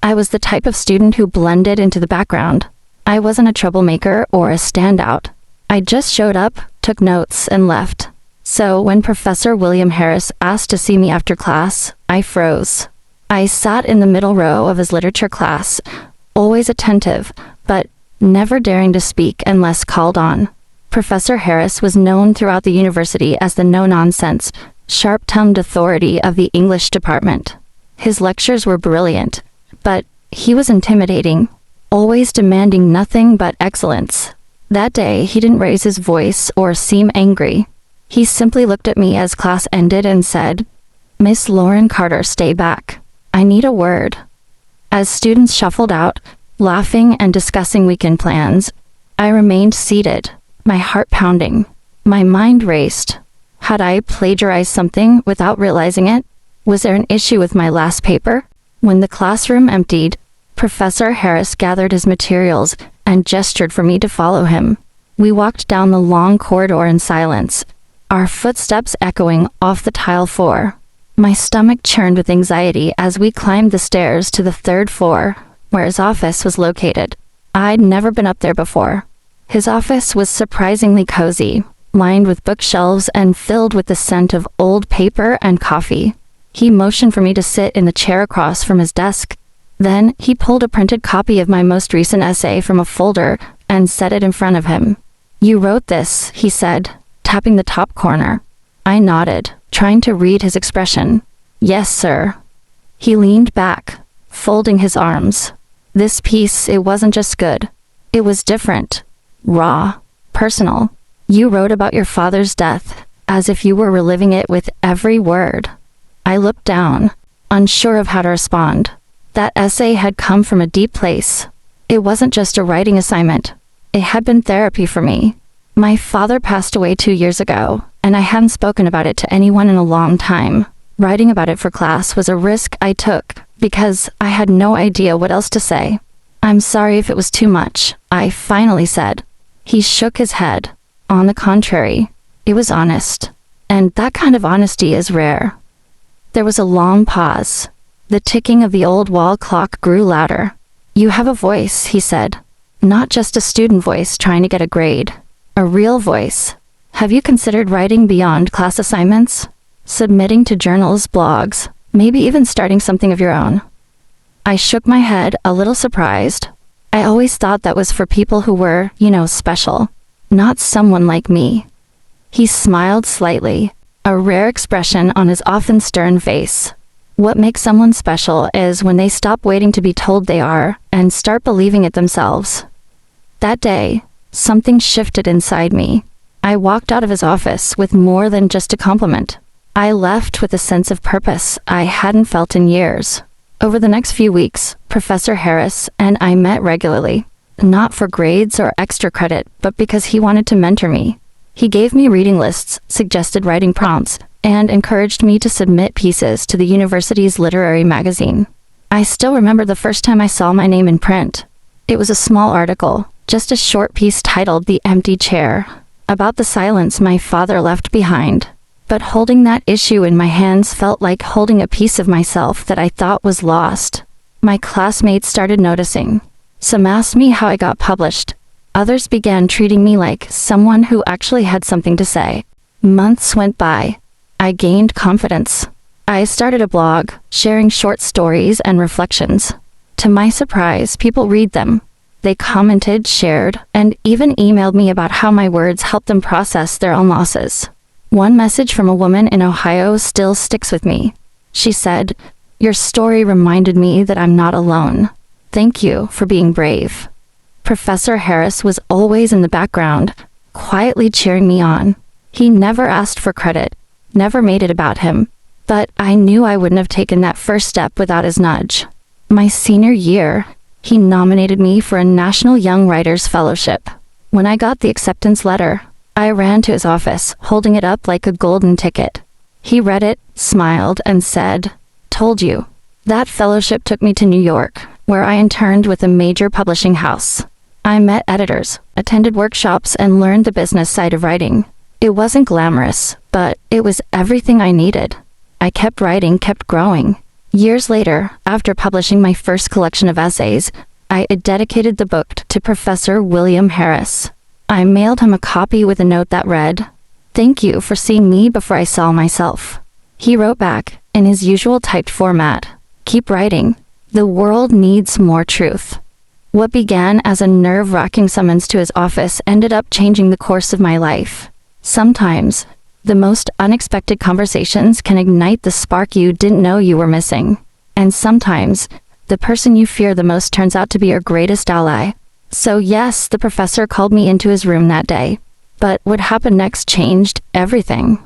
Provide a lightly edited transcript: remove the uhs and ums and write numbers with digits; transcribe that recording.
I was the type of student who blended into the background. I wasn't a troublemaker or a standout. I just showed up, took notes, and left. So when Professor William Harris asked to see me after class, I froze. I sat in the middle row of his literature class, always attentive, but never daring to speak unless called on. Professor Harris was known throughout the university as the no-nonsense, sharp-tongued authority of the English department. His lectures were brilliant, but he was intimidating, always demanding nothing but excellence. That day, he didn't raise his voice or seem angry. He simply looked at me as class ended and said, "Miss Lauren Carter, stay back. I need a word." As students shuffled out, laughing and discussing weekend plans, I remained seated, my heart pounding. My mind raced. Had I plagiarized something without realizing it? Was there an issue with my last paper? When the classroom emptied, Professor Harris gathered his materials and gestured for me to follow him. We walked down the long corridor in silence, our footsteps echoing off the tile floor. My stomach churned with anxiety as we climbed the stairs to the third floor, where his office was located. I'd never been up there before. His office was surprisingly cozy, lined with bookshelves and filled with the scent of old paper and coffee. He motioned for me to sit in the chair across from his desk. Then he pulled a printed copy of my most recent essay from a folder and set it in front of him. "You wrote this," he said, tapping the top corner. I nodded, trying to read his expression. "Yes, sir." He leaned back, folding his arms. This piece, it wasn't just good. It was different. Raw. Personal. You wrote about your father's death, as if you were reliving it with every word. I looked down, unsure of how to respond. That essay had come from a deep place. It wasn't just a writing assignment. It had been therapy for me. My father passed away 2 years ago, and I hadn't spoken about it to anyone in a long time. Writing about it for class was a risk I took because I had no idea what else to say. "I'm sorry if it was too much," I finally said. He shook his head. On the contrary, it was honest. And that kind of honesty is rare. There was a long pause. The ticking of the old wall clock grew louder. "You have a voice," he said. "Not just a student voice trying to get a grade. A real voice. Have you considered writing beyond class assignments? Submitting to journals, blogs, maybe even starting something of your own?" I shook my head, a little surprised. I always thought that was for people who were, special. Not someone like me. He smiled slightly, a rare expression on his often stern face. What makes someone special is when they stop waiting to be told they are and start believing it themselves. That day, something shifted inside me. I walked out of his office with more than just a compliment. I left with a sense of purpose I hadn't felt in years. Over the next few weeks, Professor Harris and I met regularly, not for grades or extra credit, but because he wanted to mentor me. He gave me reading lists, suggested writing prompts, and encouraged me to submit pieces to the university's literary magazine. I still remember the first time I saw my name in print. It was a small article, just a short piece titled "The Empty Chair," about the silence my father left behind. But holding that issue in my hands felt like holding a piece of myself that I thought was lost. My classmates started noticing. Some asked me how I got published. Others began treating me like someone who actually had something to say. Months went by. I gained confidence. I started a blog, sharing short stories and reflections. To my surprise, people read them. They commented, shared, and even emailed me about how my words helped them process their own losses. One message from a woman in Ohio still sticks with me. She said, "Your story reminded me that I'm not alone. Thank you for being brave." Professor Harris was always in the background, quietly cheering me on. He never asked for credit, never made it about him, but I knew I wouldn't have taken that first step without his nudge. My senior year, he nominated me for a National Young Writers Fellowship. When I got the acceptance letter, I ran to his office, holding it up like a golden ticket. He read it, smiled, and said, "Told you." That fellowship took me to New York, where I interned with a major publishing house. I met editors, attended workshops, and learned the business side of writing. It wasn't glamorous, but it was everything I needed. I kept writing, kept growing. Years later, after publishing my first collection of essays, I dedicated the book to Professor William Harris. I mailed him a copy with a note that read, "Thank you for seeing me before I saw myself." He wrote back, in his usual typed format, "Keep writing. The world needs more truth." What began as a nerve-wracking summons to his office ended up changing the course of my life. Sometimes, the most unexpected conversations can ignite the spark you didn't know you were missing. And sometimes, the person you fear the most turns out to be your greatest ally. So yes, the professor called me into his room that day. But what happened next changed everything.